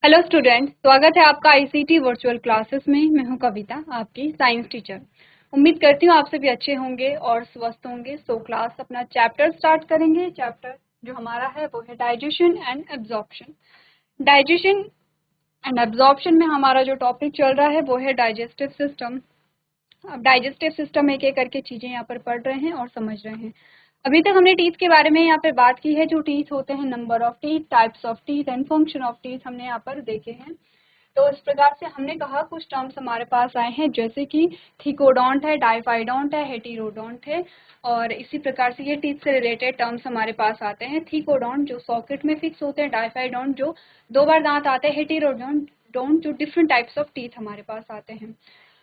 Hello student, स्वागत है आपका आईसीटी वर्चुअल क्लासेस में। मैं हूं कविता, आपकी साइंस टीचर। उम्मीद करती हूं आप सभी अच्छे होंगे और स्वस्थ होंगे। सो क्लास अपना चैप्टर स्टार्ट करेंगे। चैप्टर जो हमारा है वो है digestion and absorption. Digestion and absorption में हमारा जो टॉपिक चल रहा है वो है डाइजेस्टिव सिस्टम। अब डाइजेस्टिव सिस्टम एक एक करके चीजें यहाँ पर पढ़ रहे हैं और समझ रहे हैं। अभी तक हमने टीथ के बारे में यहाँ पे बात की है। जो टीथ होते हैं, number of teeth, types of teeth and function of teeth हमने यहाँ पर देखे हैं। तो इस प्रकार से हमने कहा कुछ टर्म्स हमारे पास आए हैं, जैसे कि थिकोडोंट है, डाइफाइडोंट है, हेटेरोडोंट है। और इसी प्रकार से ये टीथ से रिलेटेड टर्म्स हमारे पास आते हैं। थिकोडोंट जो सॉकेट में फिक्स होते हैं, डाइफाइडोंट जो दो बार दांत आते हैं, हेटेरोडोंट जो डिफरेंट टाइप्स ऑफ टीथ हमारे पास आते हैं।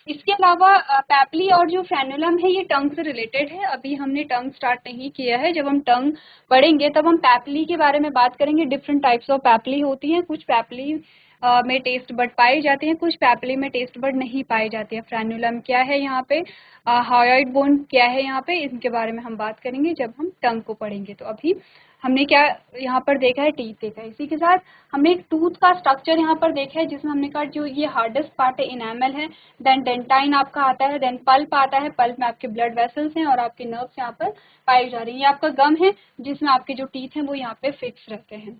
इसके अलावा पैपली और जो फ्रेनुलम है ये टंग से रिलेटेड है। अभी हमने टंग स्टार्ट नहीं किया है। जब हम टंग पढ़ेंगे तब हम पैपली के बारे में बात करेंगे। डिफरेंट टाइप्स ऑफ पैपली होती हैं। कुछ पैपली में टेस्ट बड पाई जाती हैं, कुछ पैपली में टेस्ट बड नहीं पाई जाती है। फ्रेनुलम क्या है यहाँ पे, हायोइड बोन क्या है यहाँ पे, इनके बारे में हम बात करेंगे जब हम टंग को पढ़ेंगे। तो अभी हमने क्या यहाँ पर देखा है, टीथ देखा है। इसी के साथ हमने एक टूथ का स्ट्रक्चर यहाँ पर देखा है, जिसमें हमने कहा जो ये हार्डेस्ट पार्ट है इनेमल है, देन डेंटाइन आपका आता है, देन पल्प आता है। पल्प में आपके ब्लड वेसल्स हैं और आपके नर्व्स यहाँ पर पाई जा रही है। ये आपका गम है जिसमें आपके जो टीथ हैं वो यहाँ पे फिक्स रहते हैं।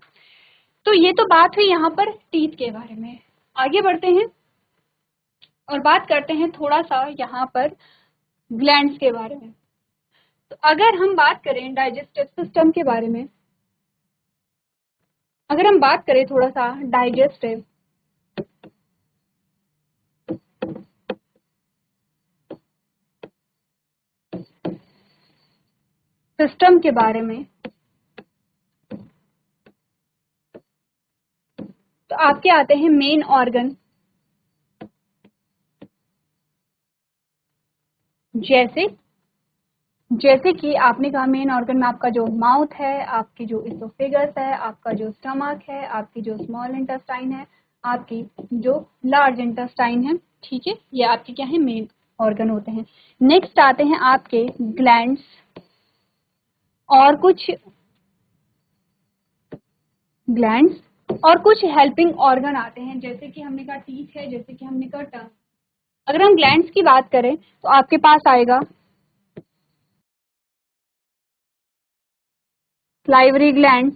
तो ये तो बात हुई यहाँ पर टीथ के बारे में। आगे बढ़ते हैं और बात करते हैं थोड़ा सा यहाँ पर ग्लैंड्स के बारे में। तो अगर हम बात करें डाइजेस्टिव सिस्टम के बारे में, अगर हम बात करें थोड़ा सा डाइजेस्टिव सिस्टम के बारे में, तो आपके आते हैं मेन ऑर्गन, जैसे कि आपने कहा मेन ऑर्गन में आपका जो माउथ है, आपकी जो इसोफेगस है, आपका जो स्टमक है, आपकी जो स्मॉल इंटेस्टाइन है, आपकी जो लार्ज इंटेस्टाइन है। ठीक है, ये आपके क्या है, मेन ऑर्गन होते हैं। नेक्स्ट आते हैं आपके ग्लैंड्स और कुछ हेल्पिंग ऑर्गन आते हैं, जैसे कि हमने कहा टीथ है, जैसे कि हमने कहा टंग। अगर हम ग्लैंड्स की बात करें तो आपके पास आएगा सलाइवरी ग्लैंड,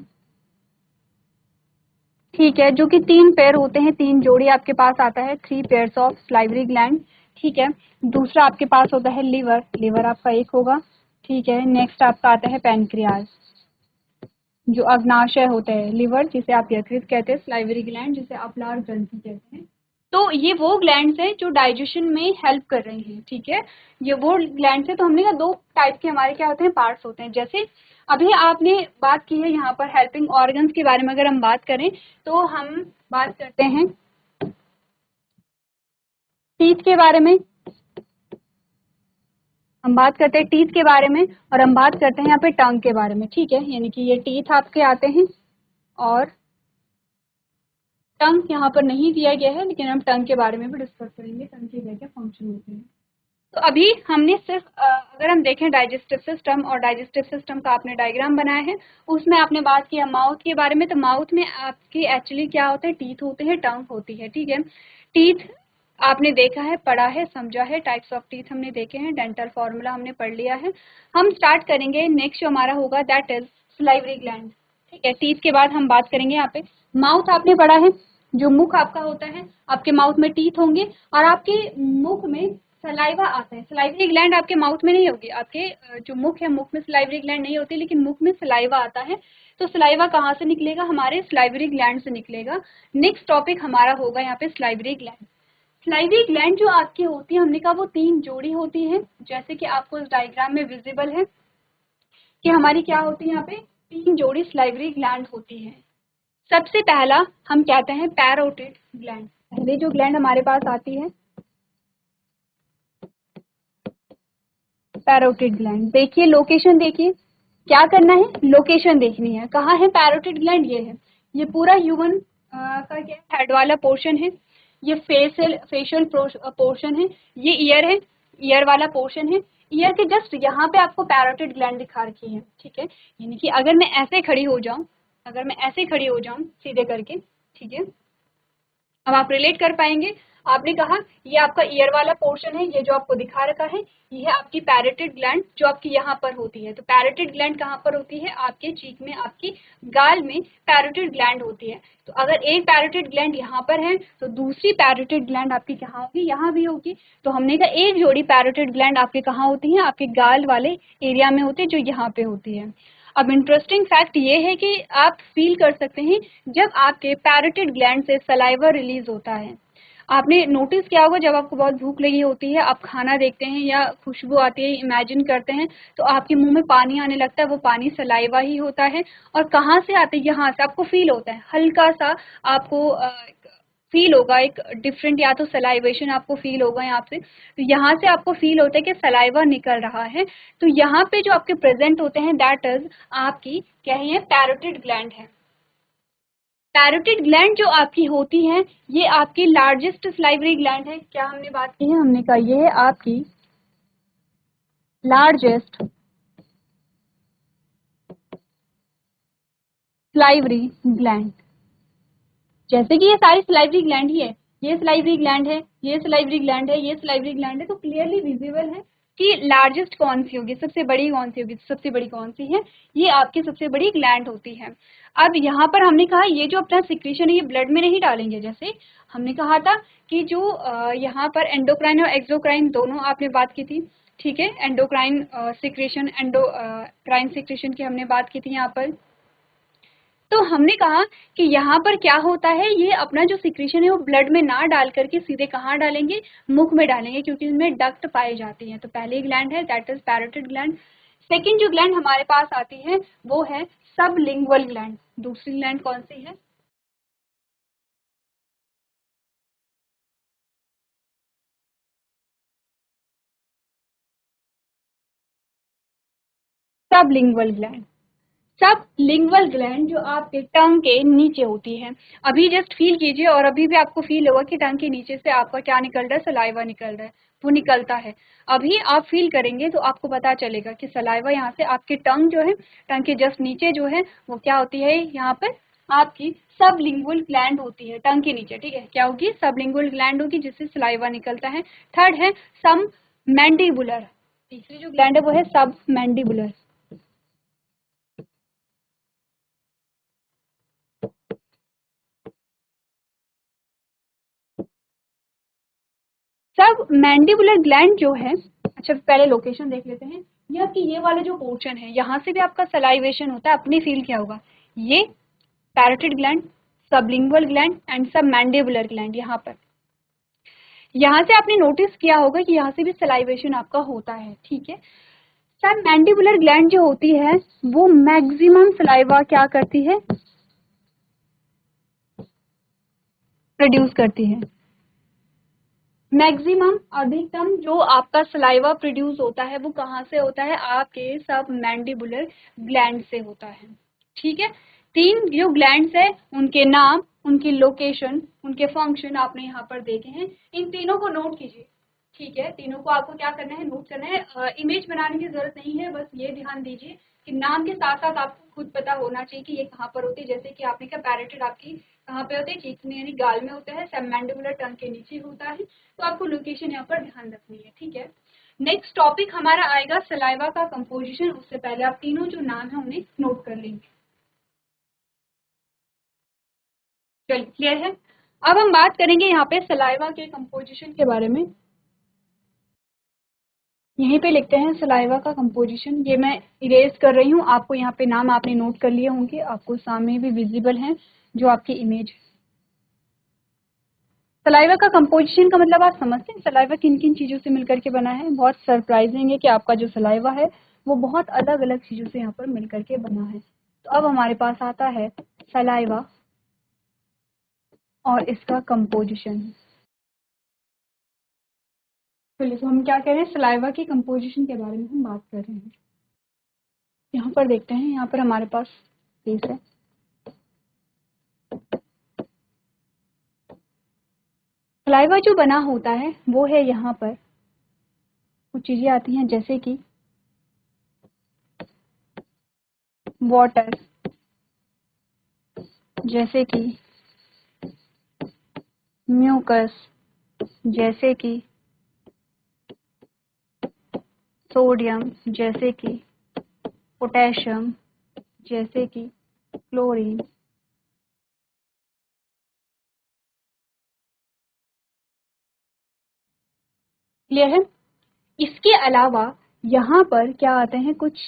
ठीक है, जो कि 3 पेयर होते हैं, 3 जोड़ी आपके पास आता है, 3 पेयर्स ऑफ सलाइवरी ग्लैंड। ठीक है, दूसरा आपके पास होता है लिवर आपका एक होगा। ठीक है, नेक्स्ट आपका आता है पैनक्रियाज, जो अग्नाशय होते हैं। लिवर जिसे आप यकृत कहते हैं, सलाइवरी ग्लैंड जिसे आप लार ग्रंथि कहते हैं। तो ये वो ग्लैंड्स हैं जो डाइजेशन में हेल्प कर रही हैं। ठीक है, ये वो ग्लैंड्स हैं। तो हमने कहा 2 टाइप के हमारे क्या होते हैं, पार्ट्स होते हैं। जैसे अभी आपने बात की है यहाँ पर हेल्पिंग ऑर्गन्स के बारे में, अगर हम बात करें तो हम बात करते हैं टीथ के बारे में, हम बात करते हैं टीथ के बारे में, और हम बात करते हैं यहाँ पे टंग के बारे में। ठीक है, यानी कि ये टीथ आपके आते हैं और टंग यहाँ पर नहीं दिया गया है, लेकिन हम टंग के बारे में भी डिस्कस करेंगे, टंग के क्या क्या फंक्शन होते हैं। तो अभी हमने सिर्फ अगर हम देखें डाइजेस्टिव सिस्टम, और डाइजेस्टिव सिस्टम का आपने डायग्राम बनाया है, उसमें आपने बात किया माउथ के बारे में। तो माउथ में आपकी एक्चुअली क्या होते हैं, टीथ होते हैं, टंग होती है। ठीक है, टीथ आपने देखा है, पढ़ा है, समझा है। टाइप्स ऑफ टीथ हमने देखे हैं, डेंटल फॉर्मूला हमने पढ़ लिया है। हम स्टार्ट करेंगे, नेक्स्ट जो हमारा होगा दैट इज सलाइवरी ग्लैंड। ठीक है, टीथ के बाद हम बात करेंगे यहाँ पे माउथ। आपने पढ़ा है, जो मुख आपका होता है, आपके माउथ में टीथ होंगे और आपके मुख में सलाइवा आता है। सलाइवरी ग्लैंड आपके माउथ में नहीं होगी, आपके जो मुख है, मुख में सलाइवरी ग्लैंड नहीं होती, लेकिन मुख में सलाइवा आता है। तो सलाइवा कहाँ से निकलेगा, हमारे सलाइवरी ग्लैंड से निकलेगा। नेक्स्ट टॉपिक हमारा होगा यहाँ पे सलाइवरी ग्लैंड। सलाइवरी ग्लैंड जो आपकी होती है, हमने कहा वो 3 जोड़ी होती है, जैसे कि आपको इस डायग्राम में विजिबल है कि हमारी क्या होती है, यहाँ पे 3 जोड़ी सलाइवरी ग्लैंड होती है। सबसे पहला हम कहते हैं पैरोटिड ग्लैंड। पहले जो ग्लैंड हमारे पास आती है पैरोटिड ग्लैंड। देखिए लोकेशन, देखिए क्या करना है, लोकेशन देखनी है, कहाँ है पैरोटिड ग्लैंड, ये है। ये पूरा ह्यूमन का क्या हेड वाला पोर्शन है, ये फेशियल पोर्शन है, ये ईयर है, ईयर वाला पोर्शन है। ईयर के जस्ट यहाँ पे आपको पैरोटिड ग्लैंड दिखा रखी है। ठीक है, यानी कि अगर मैं ऐसे खड़ी हो जाऊं, सीधे करके, ठीक है, अब आप रिलेट कर पाएंगे। आपने कहा ये आपका ईयर वाला पोर्शन है, ये जो आपको दिखा रखा है ये है आपकी पैरोटिड ग्लैंड जो आपकी यहाँ पर होती है। तो पैरोटिड ग्लैंड कहाँ पर होती है? आपके चीक में, आपकी गाल में पैरोटिड ग्लैंड होती है। तो अगर एक पैरोटिड ग्लैंड यहाँ पर है तो दूसरी पैरोटिड ग्लैंड आपकी कहाँ होगी? यहाँ भी होगी। तो हमने कहा एक जोड़ी पैरोटिड ग्लैंड आपके कहाँ होती है? आपके गाल वाले एरिया में होती है, जो यहाँ पे होती है। अब इंटरेस्टिंग फैक्ट ये है कि आप फील कर सकते हैं जब आपके पैरोटिड ग्लैंड से सलाइवा रिलीज होता है। आपने नोटिस किया होगा जब आपको बहुत भूख लगी होती है, आप खाना देखते हैं या खुशबू आती है, इमेजिन करते हैं, तो आपके मुंह में पानी आने लगता है, वो पानी सलाइवा ही होता है। और कहाँ से आते हैं? यहाँ से आपको फील होता है, हल्का सा आपको फील होगा एक डिफरेंट, या तो सलाइवेशन आपको फील होगा यहाँ से। तो यहाँ से आपको फील होता है कि सलाइवा निकल रहा है। तो यहाँ पे जो आपके प्रेजेंट होते हैं दैट इज आपकी क्या है? पैरोटिड ग्लैंड है। पैरोटिड ग्लैंड जो आपकी होती है ये आपकी लार्जेस्ट सलाइवरी ग्लैंड है। क्या हमने बात की है? हमने कहा ये है आपकी लार्जेस्ट सलाइवरी ग्लैंड। जैसे कि ये सारी सलाइवरी ग्लैंड ही है, ये सलाइवरी ग्लैंड है, ये सलाइवरी ग्लैंड है, ये सलाइवरी ग्लैंड है, तो क्लियरली विजिबल है कि लार्जेस्ट कौन सी होगी, सबसे बड़ी कौन सी होगी। सबसे बड़ी कौन सी है? ये आपकी सबसे बड़ी ग्लैंड होती है। अब यहाँ पर हमने कहा ये जो अपना सिक्रीशन है ये ब्लड में नहीं डालेंगे। जैसे हमने कहा था कि जो यहाँ पर एंडोक्राइन और एक्सोक्राइन दोनों आपने बात की थी, ठीक है। एंडोक्राइन सिक्रेशन, एंडोक्राइन सिक्रेशन की हमने बात की थी यहाँ पर। तो हमने कहा कि यहाँ पर क्या होता है, ये अपना जो सिक्रीशन है वो ब्लड में ना डाल करके सीधे कहाँ डालेंगे? मुख में डालेंगे, क्योंकि उनमें डक्ट पाई जाती हैं। तो पहली ग्लैंड है that is parotid gland. Second जो ग्लैंड हमारे पास आती है वो है सबलिंगुअल ग्लैंड। दूसरी ग्लैंड कौन सी है? Sublingual gland. सब लिंगुअल ग्लैंड जो आपके टंग के नीचे होती है। अभी जस्ट फील कीजिए और अभी भी आपको फील होगा कि टंग के नीचे से आपका क्या निकल रहा है? सलाइवा निकल रहा है, वो निकलता है। अभी आप फील करेंगे तो आपको पता चलेगा कि सलाइवा यहाँ से आपके टंग जो है, टंग के जस्ट नीचे जो है वो क्या होती है? यहाँ पर आपकी सबलिंगुअल ग्लैंड होती है टंग के नीचे, ठीक है। क्या होगी? सबलिंगुअल ग्लैंड होगी जिससे सलाइवा निकलता है। थर्ड है सब मैंडिबुलर। तीसरी जो ग्लैंड है वो है सब मैंडिबुलर। सब मैंडिबुलर ग्लैंड जो है, अच्छा पहले लोकेशन देख लेते हैं। ये आपकी ये वाला जो पोर्शन है यहाँ से भी आपका सलाइवेशन होता है। अपने फील क्या होगा? ये parotid gland, sublingual gland and सब मैंडिबुलर ग्लैंड। यहाँ पर यहाँ से आपने नोटिस किया होगा कि यहाँ से भी सलाइवेशन आपका होता है, ठीक है। सब मैंडिबुलर ग्लैंड जो होती है वो मैक्सिमम सलाइवा क्या करती है? प्रोड्यूस करती है। मैक्सिमम, अधिकतम जो आपका सलाइवा प्रोड्यूस होता है वो कहाँ से होता है? आपके सब मैंडिबुलर ग्लैंड से होता है, ठीक है। तीन जो ग्लैंड्स है उनके नाम, उनकी लोकेशन, उनके फंक्शन आपने यहाँ पर देखे हैं। इन तीनों को नोट कीजिए, ठीक है। तीनों को आपको क्या करना है? नोट करना है। इमेज बनाने की जरूरत नहीं है, बस ये ध्यान दीजिए कि नाम के साथ साथ आपको खुद पता होना चाहिए कि ये कहाँ पर होती है। जैसे कि आपने कहा पैरोटिड आपकी कहाँ पे होते हैं? चीक में यानी गाल में होता है। सब मैंडिबुलर टंग के नीचे होता है। तो आपको लोकेशन यहाँ पर ध्यान रखनी है, ठीक है। नेक्स्ट टॉपिक हमारा आएगा सलाइवा का कंपोजिशन। उससे पहले आप तीनों जो नाम है उन्हें नोट कर लेंगे। चलिए क्लियर है। अब हम बात करेंगे यहाँ पे सलाइवा के कंपोजिशन के बारे में। यहीं पे लिखते हैं सलाइवा का कंपोजिशन। ये मैं इरेज कर रही हूँ, आपको यहाँ पे नाम आपने नोट कर लिए होंगे, आपको सामने भी विजिबल है जो आपकी इमेज है। सलाइवा का कंपोजिशन का मतलब आप समझते हैं सलाइवा किन किन चीज़ों से मिलकर के बना है? बहुत सरप्राइजिंग है कि आपका जो सलाइवा है वो बहुत अलग अलग चीज़ों से यहाँ पर मिलकर के बना है। तो अब हमारे पास आता है सलाइवा और इसका कंपोजिशन। चलिए, तो हम क्या कह रहे हैं? सलाइवा की कंपोजिशन के बारे में हम बात कर रहे हैं। यहाँ पर देखते हैं, यहाँ पर हमारे पास केस है। सलाइवा जो बना होता है वो है यहाँ पर कुछ चीजें आती हैं जैसे कि वाटर, जैसे कि म्यूकस जैसे कि सोडियम, जैसे कि पोटेशियम, जैसे कि क्लोरीन। क्लियर है? इसके अलावा यहाँ पर क्या आते हैं, कुछ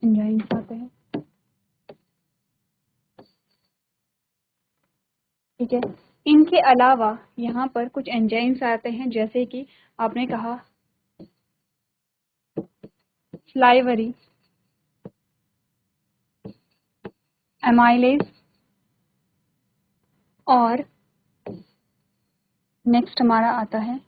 एंजाइम्स आते हैं। ठीक है, इनके अलावा यहाँ पर कुछ एंजाइम्स आते हैं, जैसे कि आपने कहा स्लाइवरी एमाइलेज, और नेक्स्ट हमारा आता है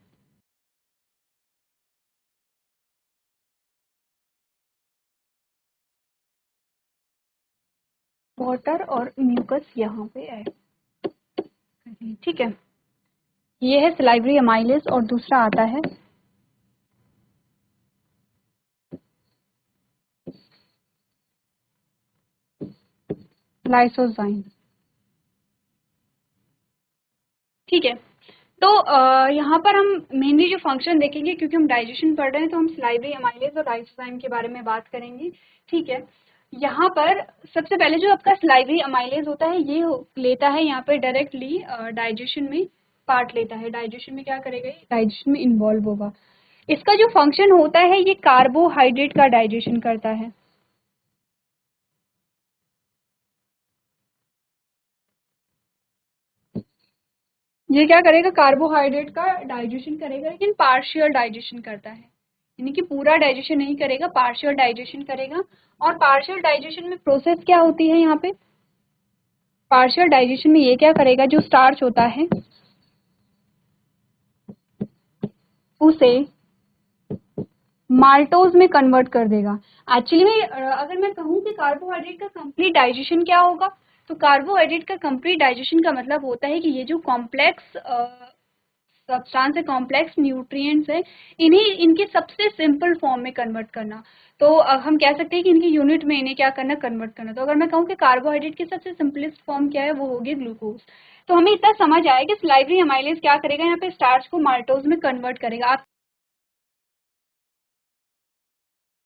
वाटर और म्यूकस यहाँ पे ऐड। ठीक है, ये है सलाइवरी अमाइलेज, और दूसरा आता है लाइसोजाइम। ठीक है, तो यहाँ पर हम मेनली जो फंक्शन देखेंगे, क्योंकि हम डाइजेशन पढ़ रहे हैं, तो हम सलाइवरी अमाइलेज और लाइसोजाइम के बारे में बात करेंगे। ठीक है, यहाँ पर सबसे पहले जो आपका सलाइवरी अमाइलेज होता है, ये लेता है यहाँ पे डायरेक्टली डाइजेशन में पार्ट लेता है। डाइजेशन में क्या करेगा, डाइजेशन में इन्वॉल्व होगा। इसका जो फंक्शन होता है, ये कार्बोहाइड्रेट का डाइजेशन करता है। ये क्या करेगा, कार्बोहाइड्रेट का डाइजेशन करेगा, लेकिन पार्शियल डाइजेशन करता है, यानी कि पूरा डाइजेशन नहीं करेगा, पार्शियल डाइजेशन करेगा। और पार्शियल डाइजेशन में प्रोसेस क्या होती है, यहाँ पे पार्शियल डाइजेशन में ये क्या करेगा, जो स्टार्च होता है उसे माल्टोज में कन्वर्ट कर देगा। एक्चुअली में अगर मैं कहूँ कि कार्बोहाइड्रेट का कंप्लीट डाइजेशन क्या होगा, तो कार्बोहाइड्रेट का कंप्लीट डाइजेशन का मतलब होता है कि ये जो कॉम्प्लेक्स सब्सटेंस है, कॉम्प्लेक्स न्यूट्रिएंट्स है, इन्हें इनके सबसे सिंपल फॉर्म में कन्वर्ट करना। तो हम कह सकते हैं कि इनकी यूनिट में इन्हें क्या करना, कन्वर्ट करना। तो अगर मैं कहूँ कि कार्बोहाइड्रेट की सबसे सिंपलेस्ट फॉर्म क्या है, वो होगी ग्लूकोज। तो हमें इतना समझ आया कि सलाइवरी अमाइलेज क्या करेगा, यहाँ पे स्टार्च को माल्टोज में कन्वर्ट करेगा। आप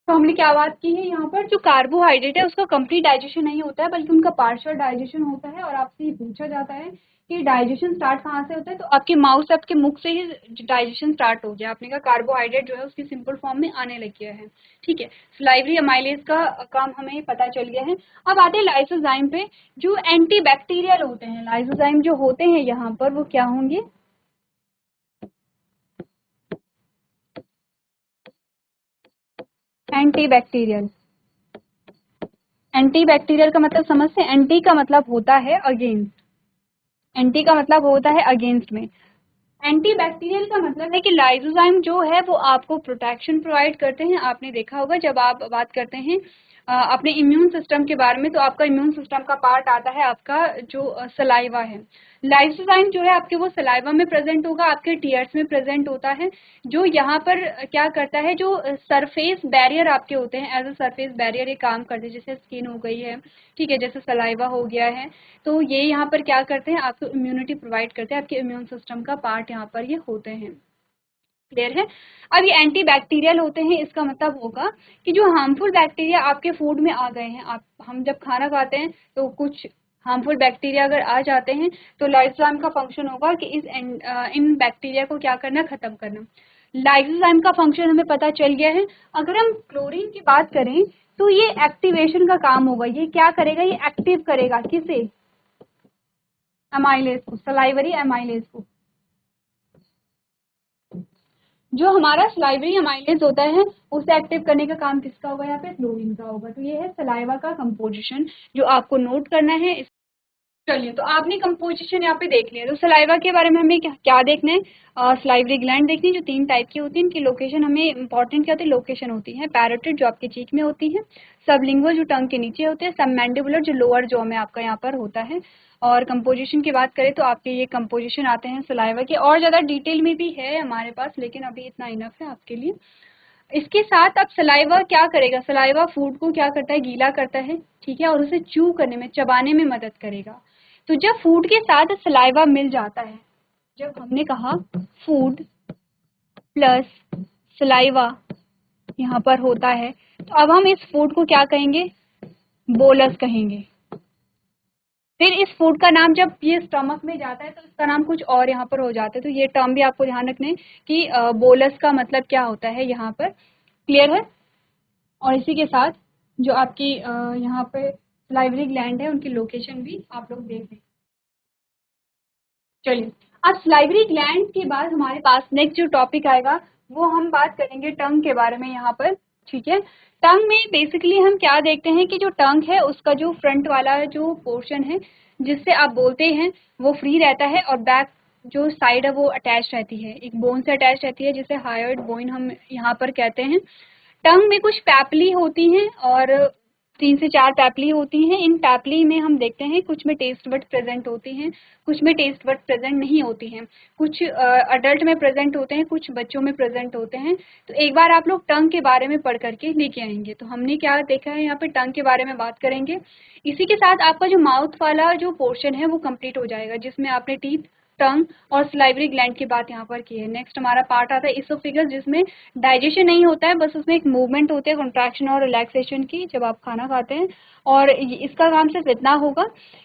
तो हमने क्या बात की है, यहाँ पर जो कार्बोहाइड्रेट है उसका कंप्लीट डाइजेशन नहीं होता है, बल्कि उनका पार्शियल डाइजेशन होता है। और आपसे ये पूछा जाता है कि डाइजेशन स्टार्ट कहाँ से होता है, तो आपके माउथ से, आपके मुख से ही डाइजेशन स्टार्ट हो गया। आपने कहा कार्बोहाइड्रेट जो है उसकी सिंपल फॉर्म में आने लग गया है। ठीक है, सलाइवरी अमाइलेज का काम हमें पता चल गया है। अब आते हैं लाइसोजाइम पे, जो एंटी बैक्टीरियल होते हैं। लाइसोजाइम जो होते हैं यहाँ पर, वो क्या होंगे, एंटी बैक्टीरियल। एंटी बैक्टीरियल का मतलब समझते हैं, एंटी का मतलब होता है अगेंस्ट, एंटी का मतलब होता है अगेंस्ट में। एंटी बैक्टीरियल का मतलब है कि लाइसोजाइम जो है वो आपको प्रोटेक्शन प्रोवाइड करते हैं। आपने देखा होगा जब आप बात करते हैं अपने इम्यून सिस्टम के बारे में, तो आपका इम्यून सिस्टम का पार्ट आता है आपका जो सलाइवा है। लाइसोजाइम जो है आपके वो सलाइवा में प्रेजेंट होगा, आपके टीयर्स में प्रेजेंट होता है, जो यहाँ पर क्या करता है, जो सरफेस बैरियर आपके होते हैं, एज अ सरफेस बैरियर ये काम करते हैं। जैसे स्किन हो गई है, ठीक है, जैसे सलाइवा हो गया है, तो ये यहाँ पर क्या करते हैं, आपको इम्यूनिटी प्रोवाइड करते हैं, आपके इम्यून सिस्टम का पार्ट यहाँ पर ये होते हैं। क्लियर है? अब ये एंटी बैक्टीरियल होते हैं, इसका मतलब होगा कि जो हार्मफुल बैक्टीरिया आपके फूड में आ गए हैं, आप हम जब खाना खाते हैं तो कुछ हार्मफुल बैक्टीरिया अगर आ जाते हैं, तो लाइसोजाइम का फंक्शन होगा कि इन बैक्टीरिया को क्या करना, खत्म करना। लाइसोजाइम का फंक्शन हमें पता चल गया है। अगर हम क्लोरीन की बात करें, तो ये एक्टिवेशन का काम होगा। ये क्या करेगा, ये एक्टिव करेगा किसे, अमाइलेज को, सलाइवरी अमाइलेज को। जो हमारा सलाइवरी अमाइलेज होता है उसे एक्टिव करने का काम किसका होगा, यहाँ पे क्लोरीन का होगा। तो ये है सलाइवा का कंपोजिशन जो आपको नोट करना है। चलिए, तो आपने कंपोजिशन यहाँ पे देख लिया। तो सलाइवा के बारे में हमें क्या देखना है, सलाइवरी ग्लैंड देखनी है, जो 3 टाइप की होती है। इनकी लोकेशन हमें इंपॉर्टेंट क्या होती है, लोकेशन होती है। पैरोटिड जो आपके चीक में होती है, सबलिंगुअल जो टंग के नीचे होते हैं, सबमैंडिबुलर जो लोअर जॉ में आपका यहाँ पर होता है। और कंपोजिशन की बात करें तो आपके ये कंपोजिशन आते हैं सलाइवा के, और ज़्यादा डिटेल में भी है हमारे पास, लेकिन अभी इतना इनफ है आपके लिए। इसके साथ अब सलाइवा क्या करेगा, सलाइवा फूड को क्या करता है, गीला करता है, ठीक है, और उसे च्यू करने में, चबाने में मदद करेगा। तो जब फूड के साथ सलाइवा मिल जाता है, जब हमने कहा फूड प्लस सलाइवा यहाँ पर होता है, तो अब हम इस फूड को क्या कहेंगे, बोलस कहेंगे। फिर इस फूड का नाम जब ये स्टमक में जाता है तो इसका नाम कुछ और यहाँ पर हो जाता है। तो ये टर्म भी आपको ध्यान रखने कि बोलस का मतलब क्या होता है यहाँ पर, क्लियर है। और इसी के साथ जो आपकी यहाँ पे सलाइवरी ग्लैंड है उनकी लोकेशन भी आप लोग देख लें। चलिए, अब सलाइवरी ग्लैंड के बाद हमारे पास नेक्स्ट जो टॉपिक आएगा वो हम बात करेंगे टंग के बारे में यहाँ पर, ठीक है। टंग में बेसिकली हम क्या देखते हैं कि जो टंग है उसका जो फ्रंट वाला जो पोर्शन है जिससे आप बोलते हैं वो फ्री रहता है, और बैक जो साइड है वो अटैच रहती है, एक बोन से अटैच रहती है जिसे हायर्ड बोन हम यहाँ पर कहते हैं। टंग में कुछ पैपली होती हैं और 3 से 4 पैपली होती हैं। इन पैपली में हम देखते हैं कुछ में टेस्ट बड प्रेजेंट होती हैं, कुछ में टेस्ट बड प्रेजेंट नहीं होती हैं, कुछ अडल्ट में प्रेजेंट होते हैं, कुछ बच्चों में प्रेजेंट होते हैं। तो एक बार आप लोग टंग के बारे में पढ़ करके लेके आएंगे। तो हमने क्या देखा है यहाँ पे, टंग के बारे में बात करेंगे। इसी के साथ आपका जो माउथ वाला जो पोर्शन है वो कंप्लीट हो जाएगा, जिसमें आपने टीथ, टंग और सलाइवरी ग्लैंड की बात यहाँ पर की है। नेक्स्ट हमारा पार्ट आता है इसोफेगस, जिसमें डाइजेशन नहीं होता है, बस उसमें एक मूवमेंट होती है कॉन्ट्रैक्शन और रिलैक्सेशन की जब आप खाना खाते हैं। और इसका काम सिर्फ इतना होगा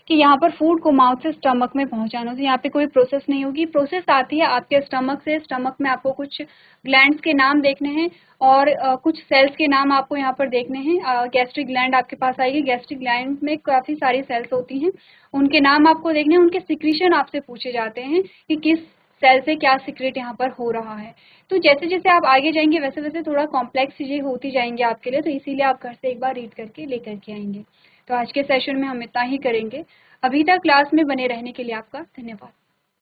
कि यहाँ पर फूड को माउथ से स्टमक में पहुँचाना, तो यहाँ पे कोई प्रोसेस नहीं होगी। प्रोसेस आती है आपके स्टमक से। स्टमक में आपको कुछ ग्लैंड्स के नाम देखने हैं और कुछ सेल्स के नाम आपको यहाँ पर देखने हैं। गैस्ट्रिक ग्लैंड आपके पास आएगी। गैस्ट्रिक ग्लैंड में काफ़ी सारी सेल्स होती हैं, उनके नाम आपको देखने हैं। उनके सिक्रीशन आपसे पूछे जाते हैं कि किस सेल से क्या सीक्रेट यहाँ पर हो रहा है। तो जैसे जैसे आप आगे जाएंगे वैसे वैसे थोड़ा कॉम्प्लेक्स चीज़ें होती जाएंगी आपके लिए, तो इसीलिए आप घर से एक बार रीड करके लेकर के आएंगे। तो आज के सेशन में हम इतना ही करेंगे। अभी तक क्लास में बने रहने के लिए आपका धन्यवाद।